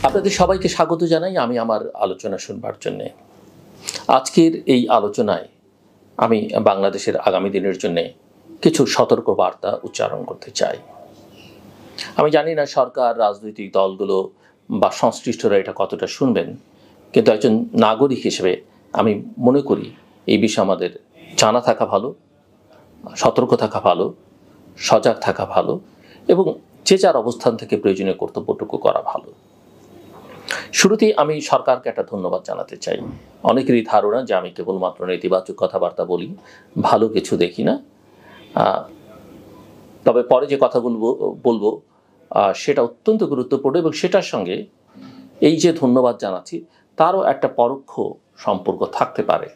আপনাদের সবাইকে স্বাগত জানাই আমি আমার আলোচনা শুনবার জন্য। আজকের এই আলোচনায় আমি বাংলাদেশের আগামী দিনের জন্য কিছু সতর্ক বার্তা উচ্চারণ করতে চাই। আমি জানি না সরকার, রাজনৈতিক দলগুলো বা সংশ্লিষ্টরা এটা কতটা শুনবেন, কিন্তু একজন নাগরিক হিসেবে আমি মনে করি এই বিষয়ে আমাদের জানা থাকা ভালো, সতর্ক থাকা ভালো, সজাগ থাকা ভালো এবং যে যার অবস্থান থেকে প্রয়োজনীয় কর্তব্যটুকু করা ভালো। শুরুতেই আমি সরকারকে একটা ধন্যবাদ জানাতে চাই। অনেকেরই ধারণা যে আমি কেবলমাত্র নেতিবাচক কথাবার্তা বলি, ভালো কিছু দেখি না। তবে পরে যে কথাগুলো বলবো সেটা অত্যন্ত গুরুত্বপূর্ণ এবং সেটার সঙ্গে এই যে ধন্যবাদ জানাচ্ছি তারও একটা পরোক্ষ সম্পর্ক থাকতে পারে,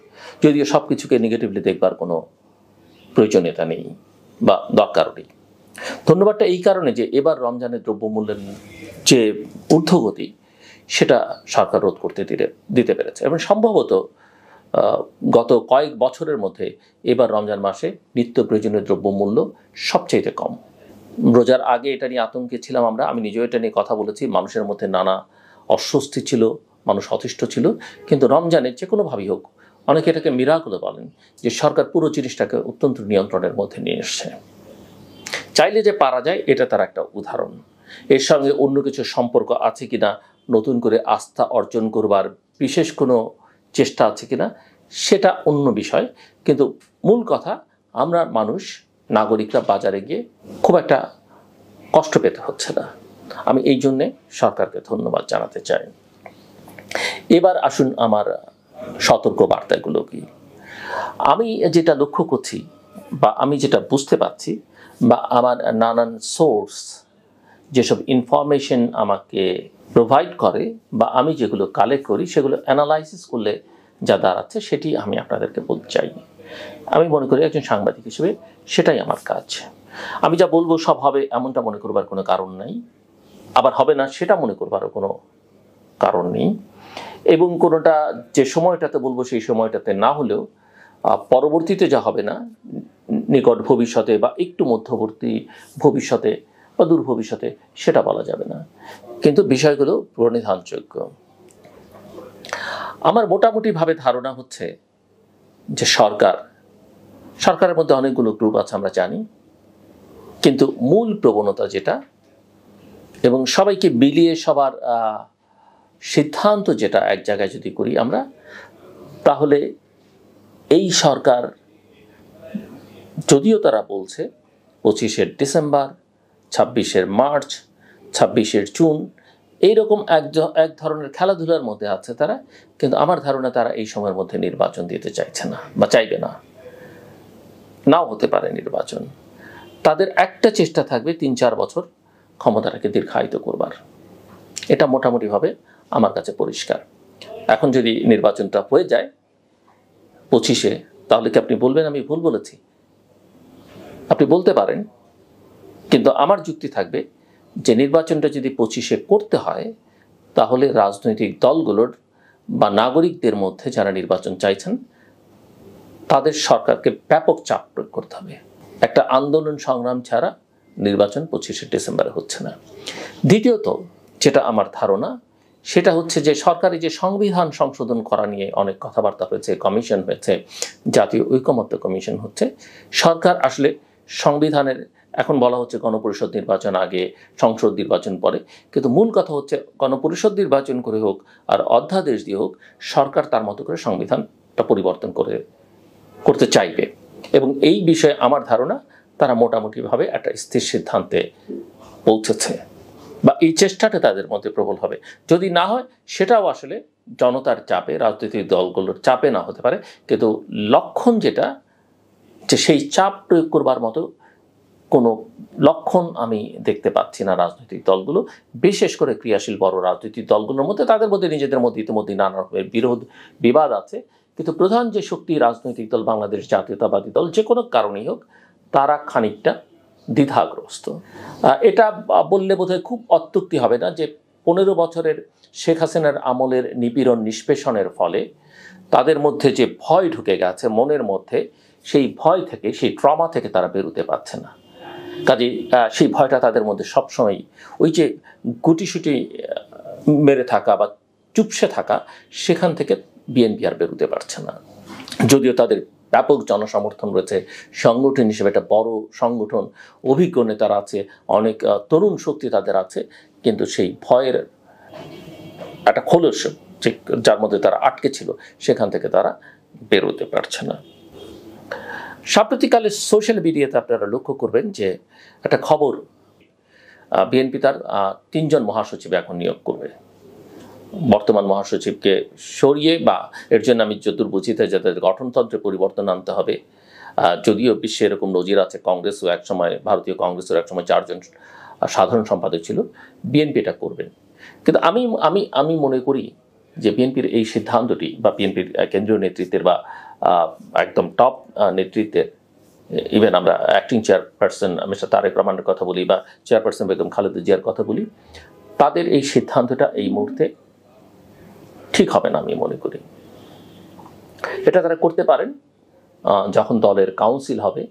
যদিও সব কিছুকে নেগেটিভলি দেখবার কোনো প্রয়োজনীয়তা নেই বা দরকারও নেই। ধন্যবাদটা এই কারণে যে এবার রমজানের দ্রব্যমূল্যের যে ঊর্ধ্বগতি সেটা সরকার রোধ করতে দিতে পেরেছে এবং সম্ভবত গত কয়েক বছরের মধ্যে এবার রমজান মাসে নিত্য প্রয়োজনীয় দ্রব্যমূল্য সবচেয়ে কম। রোজার আগে এটা নিয়ে আতঙ্কে ছিলাম আমি নিজেও এটা নিয়ে কথা বলেছি। মানুষের মধ্যে নানা অস্বস্তি ছিল, মানুষ অতিষ্ঠ ছিল, কিন্তু রমজানের যে কোনোভাবেই হোক, অনেকে এটাকে মিরাকল বলেন, যে সরকার পুরো জিনিসটাকে অত্যন্ত নিয়ন্ত্রণের মধ্যে নিয়ে এসছে। চাইলে যে পারা যায় এটা তার একটা উদাহরণ। এর সঙ্গে অন্য কিছু সম্পর্ক আছে কিনা, নতুন করে আস্থা অর্জন করবার বিশেষ কোনো চেষ্টা আছে কিনা সেটা অন্য বিষয়, কিন্তু মূল কথা আমরা মানুষ, নাগরিকরা বাজারে গিয়ে খুব একটা কষ্ট পেতে হচ্ছে না। আমি এই জন্যে সরকারকে ধন্যবাদ জানাতে চাই। এবার আসুন আমার সতর্ক বার্তাগুলো কি। আমি যেটা লক্ষ্য করছি বা আমি যেটা বুঝতে পারছি বা আমার নানান সোর্স যেসব ইনফরমেশন আমাকে প্রোভাইড করে বা আমি যেগুলো কালেক্ট করি সেগুলো অ্যানালাইসিস করলে যা দাঁড়াচ্ছে সেটি আমি আপনাদেরকে বলতে চাই। আমি মনে করি একজন সাংবাদিক হিসেবে সেটাই আমার কাজ। আমি যা বলবো সব হবে এমনটা মনে করবার কোনো কারণ নেই, আবার হবে না সেটা মনে করবারও কোনো কারণ নেই, এবং কোনোটা যে সময়টাতে বলবো সেই সময়টাতে না হলেও পরবর্তীতে যা হবে না, নিকট ভবিষ্যতে বা একটু মধ্যবর্তী ভবিষ্যতে বা দূর ভবিষ্যতে, সেটা বলা যাবে না, কিন্তু বিষয়গুলো প্রণিধানযোগ্য। আমার মোটামুটিভাবে ধারণা হচ্ছে যে সরকারের মধ্যে অনেকগুলো গ্রুপ আছে আমরা জানি, কিন্তু মূল প্রবণতা যেটা এবং সবাইকে বিলিয়ে সবার সিদ্ধান্ত যেটা এক জায়গায় যদি করি আমরা, তাহলে এই সরকার, যদিও তারা বলছে 25শে ডিসেম্বর, 26শে মার্চ, 26শে জুন, এইরকম এক ধরনের খেলাধুলার মধ্যে আছে তারা, কিন্তু আমার ধারণা তারা এই সময়ের মধ্যে নির্বাচন দিতে চাইছে না বা চাইবে না, নাও হতে পারে নির্বাচন। তাদের একটা চেষ্টা থাকবে 3-4 বছর ক্ষমতাটাকে দীর্ঘায়িত করবার। এটা মোটামুটিভাবে আমার কাছে পরিষ্কার। এখন যদি নির্বাচনটা হয়ে যায় 25শে, তাহলে কি আপনি বলবেন আমি ভুল বলেছি? আপনি বলতে পারেন, কিন্তু আমার যুক্তি থাকবে যে নির্বাচনটা যদি 25শে করতে হয় তাহলে রাজনৈতিক দলগুলোর বা নাগরিকদের মধ্যে যারা নির্বাচন চাইছেন তাদের সরকারকে ব্যাপক চাপ প্রয়োগ করতে হবে। একটা আন্দোলন সংগ্রাম ছাড়া নির্বাচন 25শে ডিসেম্বরে হচ্ছে না। দ্বিতীয়ত যেটা আমার ধারণা সেটা হচ্ছে যে সরকারি যে সংবিধান সংশোধন করা নিয়ে অনেক কথাবার্তা হয়েছে, কমিশন হয়েছে, জাতীয় ঐকমত্য কমিশন হচ্ছে, সরকার আসলে সংবিধানের, এখন বলা হচ্ছে গণপরিষদ নির্বাচন আগে, সংসদ নির্বাচন পরে, কিন্তু মূল কথা হচ্ছে গণপরিষদ নির্বাচন করে হোক আর অধ্যাদেশ দিয়ে হোক, সরকার তার মতো করে সংবিধানটা পরিবর্তন করতে চাইবে এবং এই বিষয়ে আমার ধারণা তারা মোটামুটিভাবে একটা স্থির সিদ্ধান্তে পৌঁছেছে বা এই চেষ্টাটা তাদের মধ্যে প্রবল হবে। যদি না হয় সেটাও আসলে জনতার চাপে, রাজনৈতিক দলগুলোর চাপে না হতে পারে, কিন্তু লক্ষণ যেটা, যে সেই চাপ প্রয়োগ করবার মতো কোনো লক্ষণ আমি দেখতে পাচ্ছি না রাজনৈতিক দলগুলো, বিশেষ করে ক্রিয়াশীল বড় রাজনৈতিক দলগুলোর মধ্যে। তাদের মধ্যে নিজেদের মধ্যে ইতিমধ্যে নানা রকমের বিবাদ আছে, কিন্তু প্রধান যে শক্তি রাজনৈতিক দল, বাংলাদেশ জাতীয়তাবাদী দল, যে কোনো কারণেই হোক, তারা খানিকটা দ্বিধাগ্রস্ত। এটা বললে বোধহয় খুব অত্যুক্তি হবে না যে 15 বছরের শেখ হাসিনার আমলের নিপীড়ন নিষ্পেষণের ফলে তাদের মধ্যে যে ভয় ঢুকে গেছে মনের মধ্যে, সেই ভয় থেকে, সেই ট্রমা থেকে তারা বেরোতে পারছে না। কাজেই সেই ভয়টা তাদের মধ্যে সবসময় ওই যে গুটিসুটি মেরে থাকা বা চুপসে থাকা, সেখান থেকে বিএনপি আর বেরোতে পারছে না। যদিও তাদের ব্যাপক জনসমর্থন রয়েছে, সংগঠন হিসেবে একটা বড় সংগঠন, অভিজ্ঞ নেতারা আছে, অনেক তরুণ শক্তি তাদের আছে, কিন্তু সেই ভয়ের একটা খোলস যার মধ্যে তারা আটকে ছিল, সেখান থেকে তারা বেরোতে পারছে না। সাম্প্রতিককালে সোশ্যাল মিডিয়াতে আপনারা লক্ষ্য করবেন যে একটা খবর, বিএনপি তার 3 জন মহাসচিব এখন নিয়োগ করবে। বর্তমান মহাসচিবকে সরিয়ে, বা এর জন্য আমি যতদূর বুঝিতে যাতে গঠনতন্ত্রে পরিবর্তন আনতে হবে। যদিও বিশ্বে এরকম নজির আছে, কংগ্রেসও একসময়, ভারতীয় কংগ্রেসের একসময় 4 জন সাধারণ সম্পাদক ছিল, বিএনপি এটা করবেন। কিন্তু আমি আমি আমি মনে করি যে বিএনপির এই সিদ্ধান্তটি, বা বিএনপির কেন্দ্রীয় নেতৃত্বের বা একদম টপ নেতৃত্বের, ইভেন আমরা অ্যাক্টিং চেয়ারপারসন মিস্টার তারেক রহমানের কথা বলি, বা চেয়ারপারসন বেগম খালেদা জিয়ার কথা বলি, তাদের এই সিদ্ধান্তটা এই মুহূর্তে ঠিক হবে না আমি মনে করি। এটা তারা করতে পারেন যখন দলের কাউন্সিল হবে,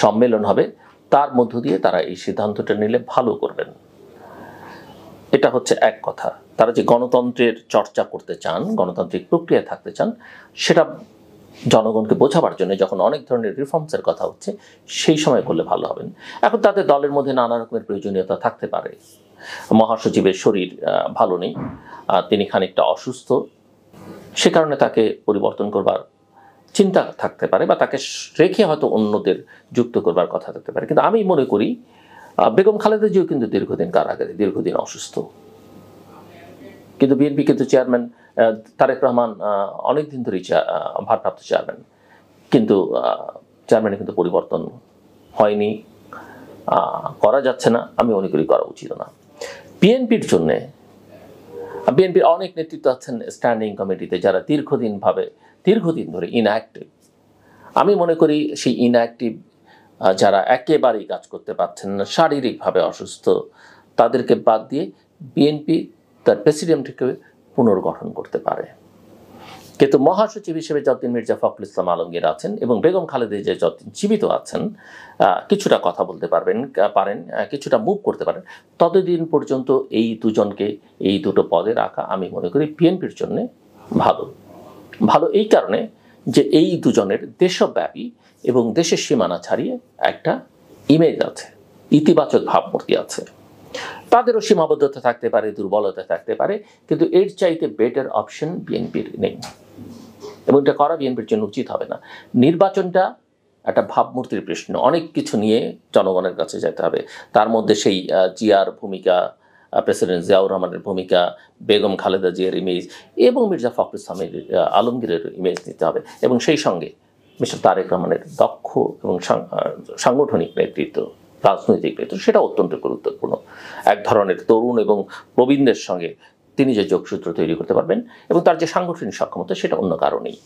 সম্মেলন হবে, তার মধ্য দিয়ে তারা এই সিদ্ধান্তটা নিলে ভালো করবেন। এটা হচ্ছে এক কথা। তারা যে গণতন্ত্রের চর্চা করতে চান, গণতান্ত্রিক প্রক্রিয়া থাকতে চান, সেটা জনগণকে বোঝাবার জন্য যখন অনেক ধরনের রিফর্মসের কথা হচ্ছে, সেই সময় করলে ভালো হবেন। এখন তাদের দলের মধ্যে নানা রকমের প্রয়োজনীয়তা থাকতে পারে। মহাসচিবের শরীর ভালো নেই, তিনি খানিকটা অসুস্থ, সে কারণে তাকে পরিবর্তন করবার চিন্তা থাকতে পারে, বা তাকে রেখে হয়তো অন্যদের যুক্ত করবার কথা থাকতে পারে। কিন্তু আমি মনে করি বেগম খালেদা জিয়াও কিন্তু দীর্ঘদিন কারাগারে, দীর্ঘদিন অসুস্থ, কিন্তু বিএনপি কিন্তু চেয়ারম্যান তারেক রহমান অনেকদিন ধরেই ভারপ্রাপ্ত চেয়ারম্যান, কিন্তু চেয়ারম্যানে কিন্তু পরিবর্তন হয়নি, করা যাচ্ছে না, আমি মনে করি করা উচিত না। বিএনপির জন্যে, বিএনপির অনেক নেতৃত্ব আছেন স্ট্যান্ডিং কমিটিতে যারা দীর্ঘদিন ধরে ইনঅ্যাক্টিভ। আমি মনে করি সেই ইনঅ্যাক্টিভ যারা একেবারেই কাজ করতে পারছেন না, শারীরিকভাবে অসুস্থ, তাদেরকে বাদ দিয়ে বিএনপি তার প্রেসিডেন্টকে পুনর্গঠন করতে পারে। কিন্তু মহাসচিব হিসেবে যতদিন মির্জা ফখরুল ইসলাম আলমগীর আছেন এবং বেগম খালেদা জিয়া যতদিন জীবিত আছেন, কিছুটা কথা বলতে পারেন, কিছুটা মুভ করতে পারেন, ততদিন পর্যন্ত এই দুজনকে, এই দুটো পদে রাখা আমি মনে করি বিএনপির জন্য ভালো। এই কারণে যে এই দুজনের দেশব্যাপী এবং দেশের সীমানা ছাড়িয়ে একটা ইমেজ আছে, ইতিবাচক ভাবমূর্তি আছে। তাদেরও সীমাবদ্ধতা থাকতে পারে, দুর্বলতা থাকতে পারে, কিন্তু এর চাইতে বেটার অপশন বিএনপির নেই, এবং এটা করা বিএনপির জন্য উচিত হবে না। নির্বাচনটা একটা ভাবমূর্তির প্রশ্ন, অনেক কিছু নিয়ে জনগণের কাছে যেতে হবে। তার মধ্যে সেই জিয়ার ভূমিকা, প্রেসিডেন্ট জিয়াউর রহমানের ভূমিকা, বেগম খালেদা জিয়ার ইমেজ এবং মির্জা ফখরুল ইসলামের আলমগীরের ইমেজ নিতে হবে, এবং সেই সঙ্গে মিস্টার তারেক রহমানের দক্ষ এবং সাংগঠনিক নেতৃত্ব, রাজনৈতিক নেতৃত্ব, সেটা অত্যন্ত গুরুত্বপূর্ণ। এক ধরনের তরুণ এবং প্রবীণদের সঙ্গে তিনি যে যোগসূত্র তৈরি করতে পারবেন এবং তার যে সাংগঠনিক সক্ষমতা, সেটা অন্য কারণেই।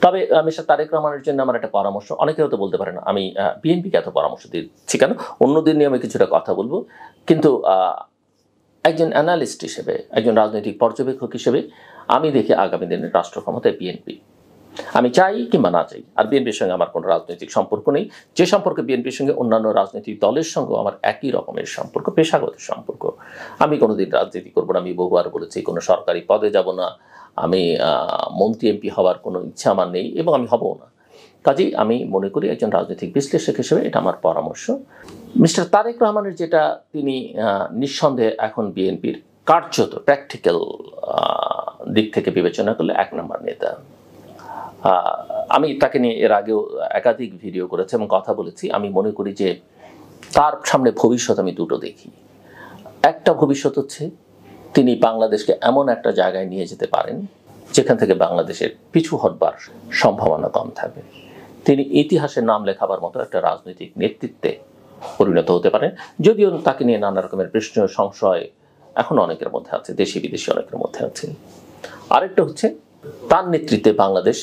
তবে মিস্টার তারেক রহমানের জন্য আমার একটা পরামর্শ, অনেকে হয়তো বলতে পারেন আমি বিএনপিকে এত পরামর্শ দিচ্ছি কেন, অন্যদের নিয়ে আমি কিছুটা কথা বলবো, কিন্তু একজন অ্যানালিস্ট হিসেবে, একজন রাজনৈতিক পর্যবেক্ষক হিসেবে আমি দেখি আগামী দিনের রাষ্ট্র ক্ষমতায় বিএনপি। আমি চাই কিংবা না চাই, আর বিএনপির সঙ্গে আমার কোনো রাজনৈতিক সম্পর্ক নেই। যে সম্পর্ক বিএনপির সঙ্গে অন্যান্য রাজনৈতিক দলের সঙ্গেও আমার একই রকমের সম্পর্ক, পেশাগত সম্পর্ক। আমি কোনোদিন রাজনীতি করবো না, আমি বহুবার বলেছি, কোনো সরকারি পদে যাব না, আমি মন্ত্রী এমপি হওয়ার কোনো ইচ্ছা আমার নেই এবং আমি হবও না। কাজেই আমি মনে করি একজন রাজনৈতিক বিশ্লেষক হিসেবে এটা আমার পরামর্শ। মিস্টার তারেক রহমানের যেটা, তিনি নিঃসন্দেহে এখন বিএনপির কার্যত প্র্যাকটিক্যাল দিক থেকে বিবেচনা করলে 1 নম্বর নেতা। আমি তাকে নিয়ে এর আগেও একাধিক ভিডিও করেছি এবং কথা বলেছি। আমি মনে করি যে তার সামনে ভবিষ্যৎ আমি দুটো দেখি। একটা ভবিষ্যৎ হচ্ছে তিনি বাংলাদেশকে এমন একটা জায়গায় নিয়ে যেতে পারেন যেখান থেকে বাংলাদেশের পিছু হটবার সম্ভাবনা কম থাকবে। তিনি ইতিহাসে নাম লেখাবার মতো একটা রাজনৈতিক নেতৃত্বে পরিণত হতে পারেন, যদিও তাকে নিয়ে নানা রকমের প্রশ্ন, সংশয় এখন অনেকের মধ্যে আছে, দেশি বিদেশি অনেকের মধ্যে আছে। আরেকটা হচ্ছে তার নেতৃত্বে বাংলাদেশ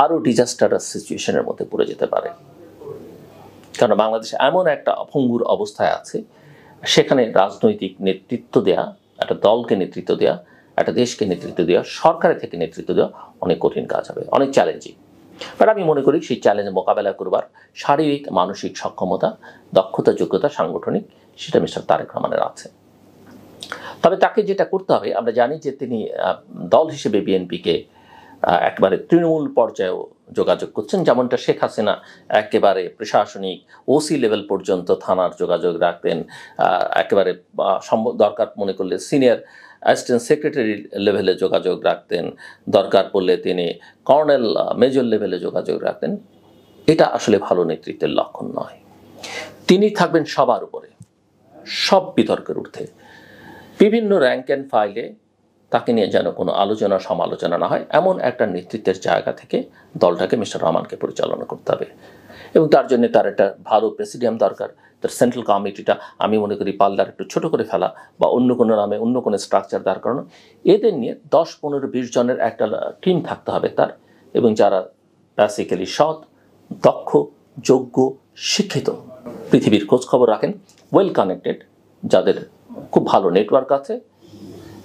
আরও ডিজাস্টারাস সিচুয়েশনের মধ্যে পড়ে যেতে পারে, কারণ বাংলাদেশ এমন একটা অভঙ্গুর অবস্থায় আছে, সেখানে রাজনৈতিক নেতৃত্ব দেয়া, একটা দলকে নেতৃত্ব দেয়া, একটা দেশকে নেতৃত্ব দেওয়া, সরকারের থেকে নেতৃত্ব দেওয়া অনেক কঠিন কাজ হবে, অনেক চ্যালেঞ্জিং। বাট আমি মনে করি সেই চ্যালেঞ্জ মোকাবেলা করবার শারীরিক মানসিক সক্ষমতা, দক্ষতা, যোগ্যতা, সাংগঠনিক, সেটা মিস্টার তারেক রহমানের আছে। তবে তাকে যেটা করতে হবে, আমরা জানি যে তিনি দল হিসেবে বিএনপিকে একেবারে তৃণমূল পর্যায়েও যোগাযোগ করছেন, যেমনটা শেখ হাসিনা একেবারে প্রশাসনিক ওসি লেভেল পর্যন্ত থানার যোগাযোগ রাখতেন, একেবারে দরকার মনে করলে সিনিয়র অ্যাসিস্ট্যান্ট সেক্রেটারি লেভেলে যোগাযোগ রাখতেন, দরকার পড়লে তিনি কর্নেল মেজর লেভেলে যোগাযোগ রাখতেন। এটা আসলে ভালো নেতৃত্বের লক্ষণ নয়। তিনি থাকবেন সবার উপরে, সব বিতর্কের ঊর্ধ্বে। বিভিন্ন র্যাঙ্ক অ্যান্ড ফাইলে তাকে নিয়ে যেন কোনো আলোচনা সমালোচনা না হয়, এমন একটা নেতৃত্বের জায়গা থেকে দলটাকে মিস্টার রহমানকে পরিচালনা করতে হবে। এবং তার জন্য তার একটা ভালো প্রেসিডিয়াম দরকার। তার সেন্ট্রাল কমিটিটা আমি মনে করি পাল্লার একটু ছোট করে ফেলা বা অন্য কোনো নামে অন্য কোনো স্ট্রাকচার দাঁড় করানো, এদের নিয়ে 10, 15, 20 জনের একটা টিম থাকতে হবে তার, এবং যারা বেসিক্যালি সৎ, দক্ষ, যোগ্য, শিক্ষিত, পৃথিবীর খোঁজখবর রাখেন, ওয়েল কানেক্টেড, যাদের খুব ভালো নেটওয়ার্ক আছে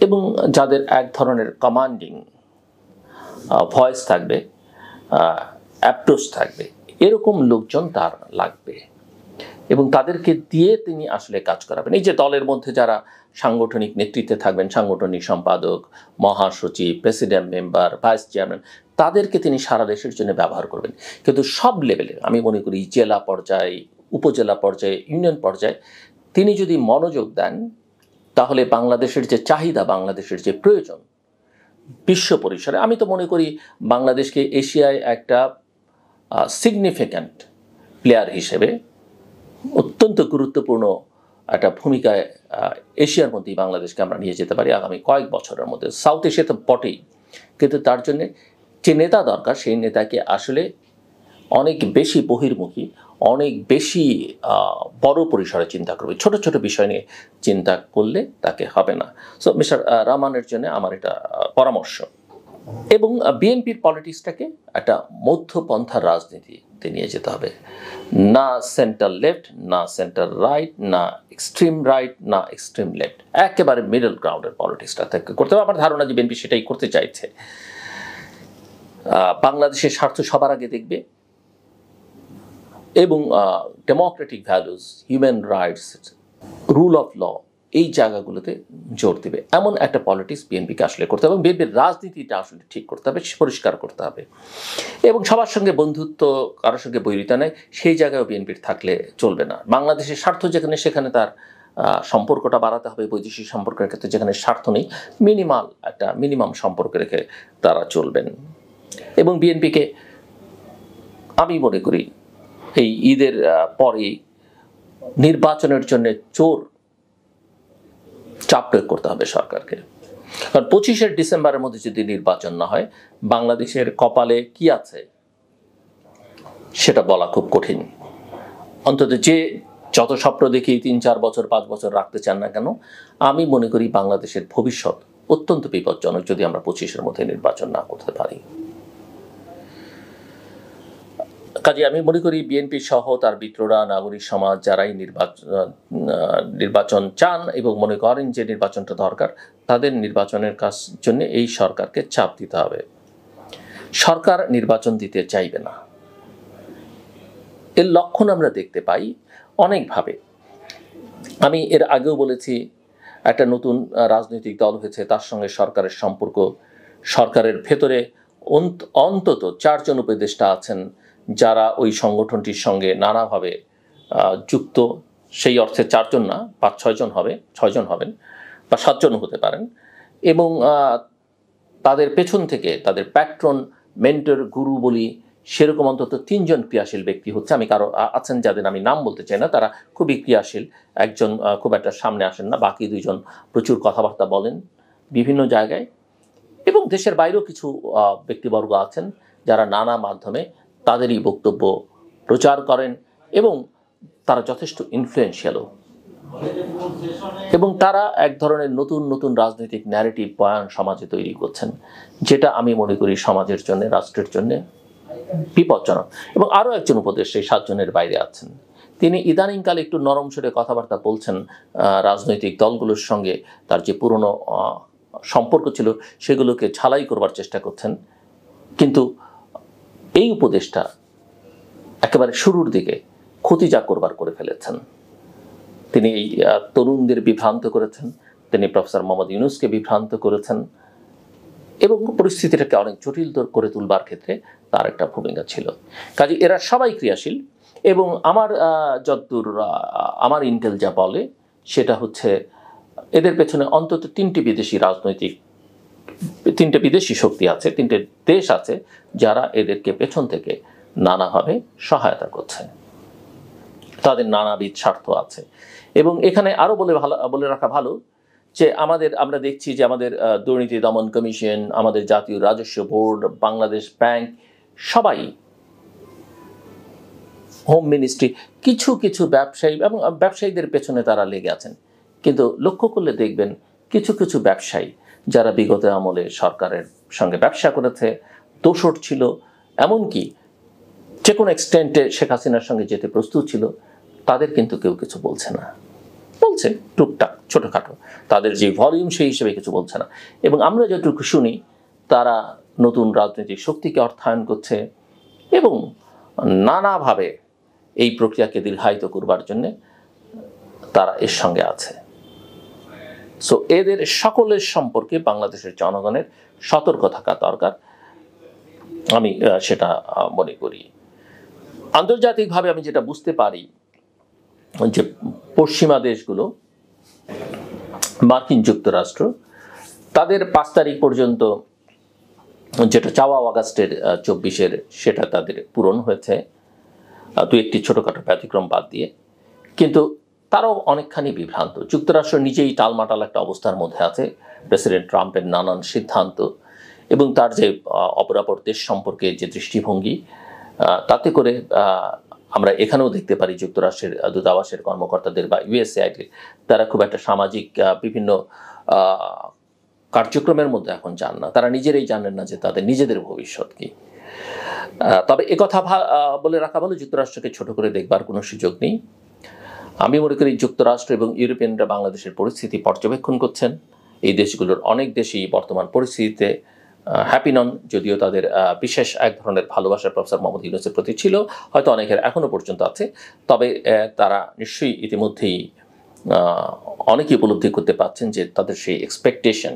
এবং যাদের এক ধরনের কমান্ডিং ভয়েস থাকবে, অ্যাপ্রোচ থাকবে, এরকম লোকজন তার লাগবে এবং তাদেরকে দিয়ে তিনি আসলে কাজ করাবেন। এই যে দলের মধ্যে যারা সাংগঠনিক নেতৃত্বে থাকবেন, সাংগঠনিক সম্পাদক, মহাসচিব, প্রেসিডেন্ট মেম্বার, ভাইস চেয়ারম্যান, তাদেরকে তিনি সারা দেশের জন্য ব্যবহার করবেন। কিন্তু সব লেভেলে আমি মনে করি জেলা পর্যায়ে, উপজেলা পর্যায়ে, ইউনিয়ন পর্যায়ে তিনি যদি মনোযোগ দেন, তাহলে বাংলাদেশের যে চাহিদা, বাংলাদেশের যে প্রয়োজন বিশ্ব পরিসরে, আমি তো মনে করি বাংলাদেশকে এশিয়ায় একটা সিগনিফিক্যান্ট প্লেয়ার হিসেবে অত্যন্ত গুরুত্বপূর্ণ একটা ভূমিকায় এশিয়ার মধ্যেই বাংলাদেশকে আমরা নিয়ে যেতে পারি আগামী কয়েক বছরের মধ্যে। সাউথ এশিয়া তো বটেই, কিন্তু তার জন্যে যে নেতা দরকার, সেই নেতাকে আসলে অনেক বেশি বহির্মুখী, অনেক বেশি বড় পরিসরে চিন্তা করবে। ছোট ছোট বিষয় নিয়ে চিন্তা করলে তাকে হবে না। সো মিস্টার রহমানের জন্য আমার এটা পরামর্শ। এবং বিএনপির পলিটিক্সটাকে একটা মধ্যপন্থার রাজনীতিতে নিয়ে যেতে হবে, না সেন্টার লেফট, না সেন্টার রাইট, না এক্সট্রিম রাইট, না এক্সট্রিম লেফট, একেবারে মিডল গ্রাউন্ডের পলিটিক্সটা থেকে করতে হবে। আমার ধারণা যে বিএনপি সেটাই করতে চাইছে। বাংলাদেশের স্বার্থ সবার আগে দেখবে এবং democratic values, human rights, rule of law, এই জায়গাগুলোতে জোর দেবে, এমন একটা পলিটিক্স বিএনপিকে আসলে করতে হবে এবং বিএনপির রাজনীতিটা আসলে ঠিক করতে হবে, পরিষ্কার করতে হবে এবং সবার সঙ্গে বন্ধুত্ব, কারোর সঙ্গে বৈরিতা নেই, সেই জায়গায় বিএনপির থাকলে চলবে না। বাংলাদেশের স্বার্থ যেখানে, সেখানে তার সম্পর্কটা বাড়াতে হবে। বৈদেশিক সম্পর্কের ক্ষেত্রে যেখানে স্বার্থ নেই, মিনিমাম সম্পর্ক রেখে তারা চলবেন। এবং বিএনপিকে আমি মনে করি এই ঈদের পরে নির্বাচনের জন্য চাপ প্রয়োগ করতে হবে সরকারকে। কারণ 25শে ডিসেম্বরের মধ্যে যদি নির্বাচন না হয়, বাংলাদেশের কপালে কি আছে সেটা বলা খুব কঠিন। অন্তত যে যত স্বপ্ন দেখি 3, 4 বছর, 5 বছর রাখতে চান না কেন, আমি মনে করি বাংলাদেশের ভবিষ্যৎ অত্যন্ত বিপজ্জনক যদি আমরা 25-এর মধ্যে নির্বাচন না করতে পারি। কাজে আমি মনে করি বিএনপি সহ তার মিত্ররা, নাগরিক সমাজ, যারাই নির্বাচন চান এবং মনে করেন যে নির্বাচনটা দরকার, তাদের নির্বাচনের জন্য এই সরকারকে চাপ দিতে হবে। সরকার নির্বাচন দিতে চাইবে না, এর লক্ষণ আমরা দেখতে পাই অনেকভাবে। আমি এর আগেও বলেছি, একটা নতুন রাজনৈতিক দল হয়েছে, তার সঙ্গে সরকারের সম্পর্ক, সরকারের ভেতরে অন্তত 4 জন উপদেষ্টা আছেন যারা ওই সংগঠনটির সঙ্গে নানাভাবে যুক্ত। সেই অর্থে 4 জন না, 5-6 জন হবে, 6 জন হবেন বা 7 জন হতে পারেন। এবং তাদের পেছন থেকে তাদের প্যাট্রন, মেন্টর, গুরু বলি সেরকম অন্তত 3 জন ক্রিয়াশীল ব্যক্তি হচ্ছে। আমি কারো আছেন যাদের আমি নাম বলতে চাই না, তারা খুবই ক্রিয়াশীল। একজন খুব একটা সামনে আসেন না, বাকি 2 জন প্রচুর কথাবার্তা বলেন বিভিন্ন জায়গায়। এবং দেশের বাইরেও কিছু ব্যক্তিবর্গ আছেন যারা নানা মাধ্যমে তাদেরই বক্তব্য প্রচার করেন এবং তারা যথেষ্ট ইনফ্লুয়েন্সিয়ালও। এবং তারা এক ধরনের নতুন রাজনৈতিক ন্যারেটিভ বয়ান সমাজে তৈরি করছেন, যেটা আমি মনে করি সমাজের জন্য, রাষ্ট্রের জন্য বিপজ্জনক। এবং আরও একজন উপদেষ্টা এই 7 জনের বাইরে আছেন, তিনি ইদানিংকালে একটু নরম সুরে কথাবার্তা বলছেন, রাজনৈতিক দলগুলোর সঙ্গে তার যে পুরনো সম্পর্ক ছিল সেগুলোকে ঝালাই করবার চেষ্টা করছেন। কিন্তু এই উপদেশটা একেবারে শুরুর দিকে ক্ষতি যা করবার করে ফেলেছেন। তিনি এই তরুণদের বিভ্রান্ত করেছেন, তিনি প্রফেসর মোহাম্মদ ইউনূসকে বিভ্রান্ত করেছেন এবং পরিস্থিতিটাকে অনেক জটিল করে তুলবার ক্ষেত্রে তার একটা ভূমিকা ছিল। কাজে এরা সবাই ক্রিয়াশীল এবং যতদূর আমার ইন্টেল যা বলে সেটা হচ্ছে এদের পেছনে অন্তত তিনটে বিদেশি শক্তি আছে, তিনটে দেশ আছে যারা এদেরকে পেছন থেকে নানাভাবে সহায়তা করছে, তাদের নানাবিধ স্বার্থ আছে। এবং এখানে আরও বলে রাখা ভালো যে আমরা দেখছি যে আমাদের দুর্নীতি দমন কমিশন, আমাদের জাতীয় রাজস্ব বোর্ড, বাংলাদেশ ব্যাংক, সবাই, হোম মিনিস্ট্রি, কিছু কিছু ব্যবসায়ী এবং ব্যবসায়ীদের পেছনে তারা লেগে আছেন। কিন্তু লক্ষ্য করলে দেখবেন কিছু কিছু ব্যবসায়ী যারা বিগত আমলে সরকারের সঙ্গে ব্যবসা করেছে, দোসর ছিল, এমনকি যে কোনো এক্সটেন্টে শেখ হাসিনার সঙ্গে যেতে প্রস্তুত ছিল, তাদের কিন্তু কেউ কিছু বলছে না, বলছে টুকটাক ছোটোখাটো, তাদের যে ভলিউম সেই হিসেবে কিছু বলছে না। এবং আমরা যতটুকু শুনি তারা নতুন রাজনৈতিক শক্তিকে অর্থায়ন করছে এবং নানাভাবে এই প্রক্রিয়াকে দীর্ঘায়িত করবার জন্যে তারা এর সঙ্গে আছে। সো এদের সকলের সম্পর্কে বাংলাদেশের জনগণের সতর্ক থাকা দরকার, আমি সেটা মনে করি। আন্তর্জাতিকভাবে আমি যেটা বুঝতে পারি যে পশ্চিমা দেশগুলো, মার্কিন যুক্তরাষ্ট্র, তাদের 5 তারিখ পর্যন্ত যেটা চাওয়া অগাস্টের 24-এর, সেটা তাদের পূরণ হয়েছে, দু একটি ছোটোখাটো ব্যতিক্রম বাদ দিয়ে। কিন্তু তারাও অনেকখানি বিভ্রান্ত। যুক্তরাষ্ট্র নিজেই টালমাটাল একটা অবস্থার মধ্যে আছে, প্রেসিডেন্ট ট্রাম্পের নানান সিদ্ধান্ত এবং তার যে অপরাপর দেশ সম্পর্কে যে দৃষ্টিভঙ্গি, তাতে করে আমরা এখানেও দেখতে পারি যুক্তরাষ্ট্রের দূতাবাসের কর্মকর্তাদের বা ইউএসএআইডির তারা খুব একটা সামাজিক বিভিন্ন কার্যক্রমের মধ্যে এখন যান না, তারা নিজেরাই জানেন না যে তাদের নিজেদের ভবিষ্যৎ কী। তবে একথা বলে রাখা ভালো, যুক্তরাষ্ট্রকে ছোট করে দেখবার কোনো সুযোগ নেই। আমি মনে করি যুক্তরাষ্ট্র এবং ইউরোপিয়ানরা বাংলাদেশের পরিস্থিতি পর্যবেক্ষণ করছেন। এই দেশগুলোর অনেক দেশই বর্তমান পরিস্থিতিতে হ্যাপি নন, যদিও তাদের বিশেষ এক ধরনের ভালোবাসা প্রফেসর মোহাম্মদ ইউনূসের প্রতি ছিল, হয়তো অনেকের এখনও পর্যন্ত আছে। তবে তারা নিশ্চয়ই ইতিমধ্যেই অনেকেই উপলব্ধি করতে পারছেন যে তাদের সেই এক্সপেকটেশন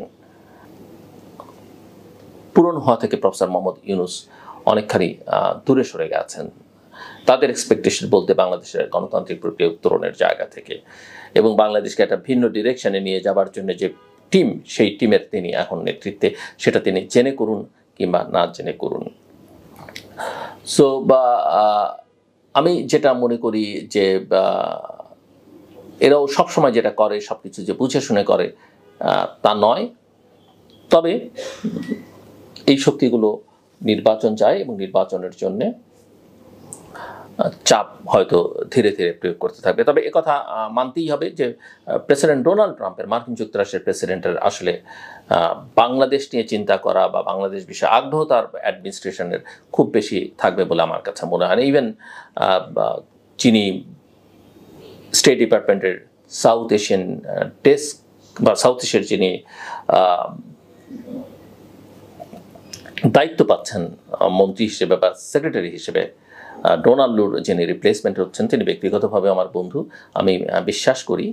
পূরণ হওয়া থেকে প্রফেসর মোহাম্মদ ইউনূস অনেকখানি দূরে সরে গেছেন। তাদের এক্সপেকটেশন বলতে বাংলাদেশের গণতান্ত্রিক প্রক্রিয়া উত্তরণের জায়গা থেকে এবং বাংলাদেশকে একটা ভিন্ন ডিরেকশনে নিয়ে যাবার জন্য যে টিম, সেই টিমের তিনি এখন নেতৃত্বে, সেটা তিনি জেনে করুন কিংবা না জেনে করুন। সো আমি যেটা মনে করি যে এরাও সবসময় যেটা করে সব কিছু যে বুঝে শুনে করে তা নয়। তবে এই শক্তিগুলো নির্বাচন চায় এবং নির্বাচনের জন্যে চাপ হয়তো ধীরে ধীরে প্রয়োগ করতে থাকবে। তবে একথা মানতেই হবে যে প্রেসিডেন্ট ডোনাল্ড ট্রাম্পের, মার্কিন যুক্তরাষ্ট্রের প্রেসিডেন্টের আসলে বাংলাদেশ নিয়ে চিন্তা করা বা বাংলাদেশ বিষয়ে আগ্রহ তার অ্যাডমিনিস্ট্রেশনের খুব বেশি থাকবে বলে আমার কাছে মনে হয় না। ইভেন যিনি স্টেট ডিপার্টমেন্টের সাউথ এশিয়ান ডেস্ক বা সাউথ এশিয়ার যিনি দায়িত্ব পাচ্ছেন মন্ত্রী হিসেবে বা সেক্রেটারি হিসেবে, ডোনাল্ড লুর যিনি রিপ্লেসমেন্ট হচ্ছেন, তিনি ব্যক্তিগতভাবে আমার বন্ধু। আমি বিশ্বাস করি